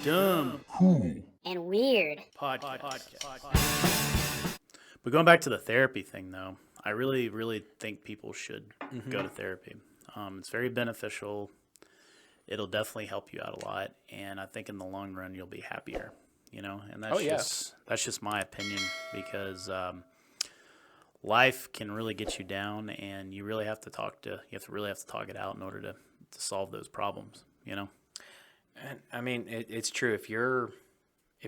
Dumb, cool, and weird. podcast. But going back to the therapy thing, though, I really, really think people should go to therapy. It's very beneficial. It'll definitely help you out a lot, and I think in the long run you'll be happier. And Oh, yeah. that's just my opinion because life can really get you down, and you really have to really have to talk it out in order to solve those problems. And I mean, it's true. If you're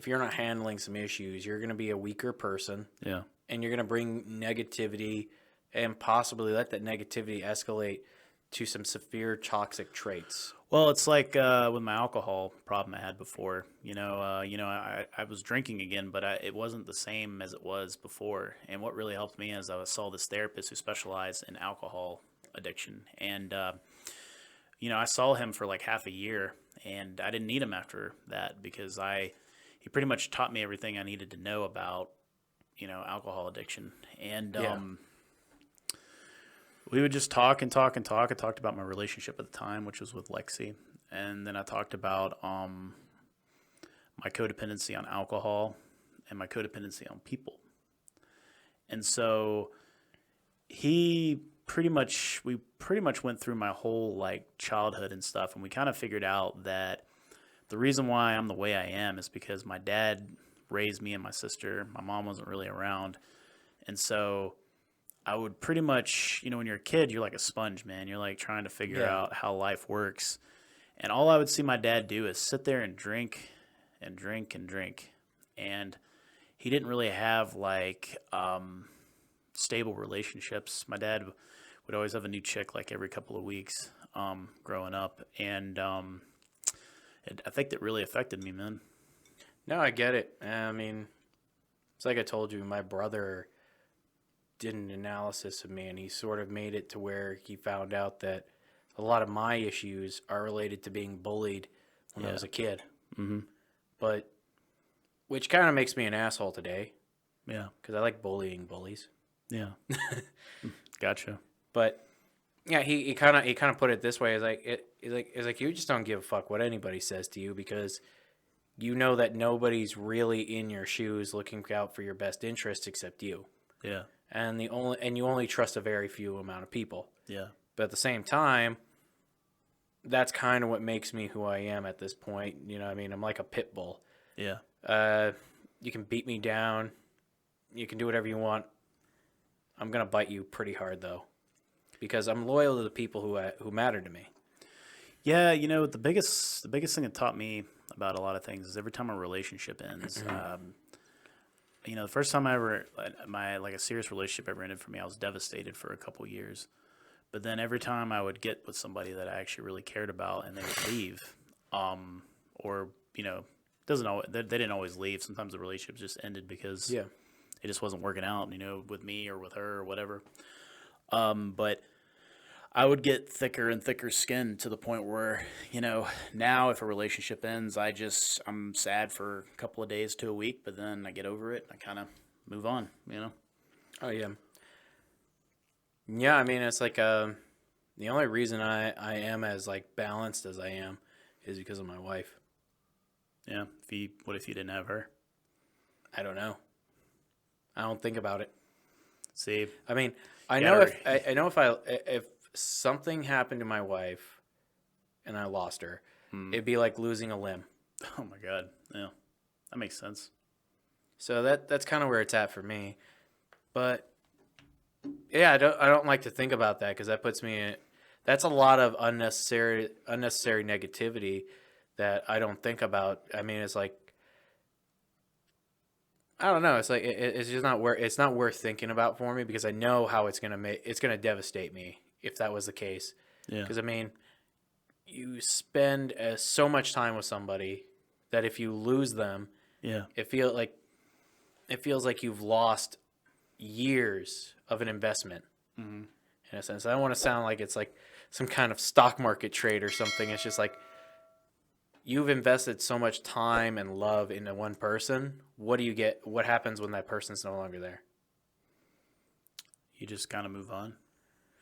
not handling some issues, you're going to be a weaker person, Yeah. and you're going to bring negativity and possibly let that negativity escalate to some severe toxic traits. Well, it's like with my alcohol problem I had before. I was drinking again, but it wasn't the same as it was before. And what really helped me is I saw this therapist who specialized in alcohol addiction, and I saw him for like half a year, and I didn't need him after that because he pretty much taught me everything I needed to know about alcohol addiction, and Yeah. we would just talk and talk and talk. I talked about my relationship at the time, which was with Lexi. And then I talked about my codependency on alcohol and my codependency on people. And so we pretty much went through my whole like childhood and stuff. And we kind of figured out that the reason why I'm the way I am is because my dad raised me and my sister. My mom wasn't really around. And so I would pretty much, when you're a kid, you're like a sponge, man. You're like trying to figure out how life works. And all I would see my dad do is sit there and drink and drink and drink. And he didn't really have like stable relationships. My dad would always have a new chick like every couple of weeks growing up. And I think that really affected me, man. No, I get it. I mean, it's like I told you, my brother did an analysis of me, and he sort of made it to where he found out that a lot of my issues are related to being bullied when I was a kid. Mm-hmm. But which kind of makes me an asshole today Yeah. because I like bullying bullies. Yeah. Gotcha. But yeah, he kind of put it this way: is like it's like you just don't give a fuck what anybody says to you because you know that nobody's really in your shoes looking out for your best interest except you. Yeah. And you only trust a very few amount of people. Yeah. But at the same time, that's kind of what makes me who I am at this point. You know what I mean? I'm like a pit bull. Yeah. You can beat me down. You can do whatever you want. I'm going to bite you pretty hard, though, because I'm loyal to the people who matter to me. Yeah, the biggest thing that taught me about a lot of things is every time a relationship ends, the first time a serious relationship ever ended for me, I was devastated for a couple years. But then every time I would get with somebody that I actually really cared about and they would leave, or they didn't always leave. Sometimes the relationship just ended because it just wasn't working out, with me or with her or whatever. But I would get thicker and thicker skin to the point where, now if a relationship ends, I'm sad for a couple of days to a week, but then I get over it and I kind of move on, Oh, yeah. Yeah, I mean, it's like the only reason I am as like balanced as I am is because of my wife. Yeah. What if you didn't have her? I don't know. I don't think about it. See, I mean, I Yeah, know if something happened to my wife and I lost her, it'd be like losing a limb. oh my God. Yeah. That makes sense. So that's kind of where it's at for me. But yeah, I don't like to think about that because that puts me in. That's a lot of unnecessary negativity that I don't think about. I mean, it's like I don't know. It's like it's just not worth thinking about for me because I know how it's gonna devastate me if that was the case. Yeah. Because I mean, you spend so much time with somebody that if you lose them, Yeah. it feels like you've lost years of an investment. Mm-hmm. In a sense, I don't want to sound like it's like some kind of stock market trade or something. It's just like you've invested so much time and love into one person. What do you get? What happens when that person's no longer there? You just kind of move on.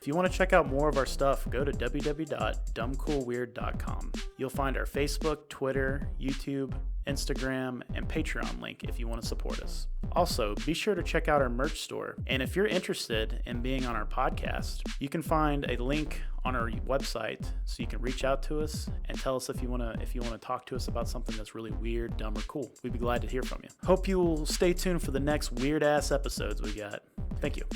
If you want to check out more of our stuff, go to www.dumbcoolweird.com. You'll find our Facebook, Twitter, YouTube, Instagram, and Patreon link if you want to support us. Also, be sure to check out our merch store. And if you're interested in being on our podcast, you can find a link on our website so you can reach out to us and tell us if you want to talk to us about something that's really weird, dumb, or cool. We'd be glad to hear from you. Hope you will stay tuned for the next weird ass episodes we got. Thank you.